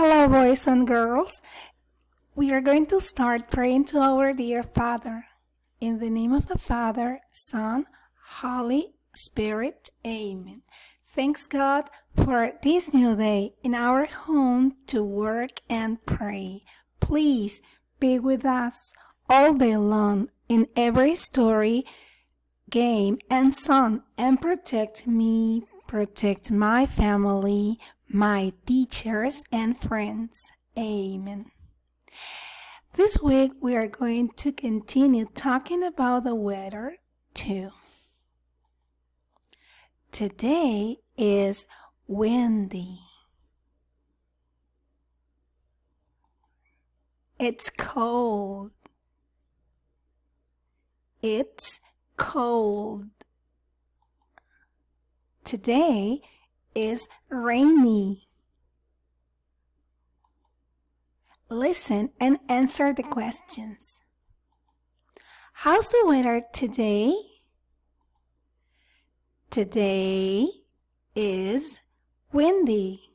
Hello, boys and girls. We are going to start praying to our dear Father. In the name of the Father, Son, Holy Spirit. Amen. Thanks God for this new day in our home to work and pray. Please be with us all day long in every story, game, and song, and protect me, protect my family, my teachers and friends. Amen. This week we are going to continue talking about the weather too. Today is windy. It's cold. It's cold. Today is rainy. Listen and answer the questions. How's the weather today? Today is windy.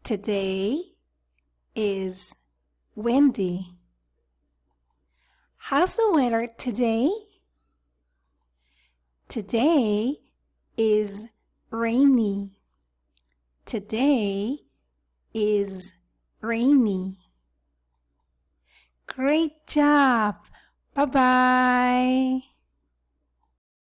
Today is windy. How's the weather today? Today is rainy. Today is rainy. Great job. Bye-bye.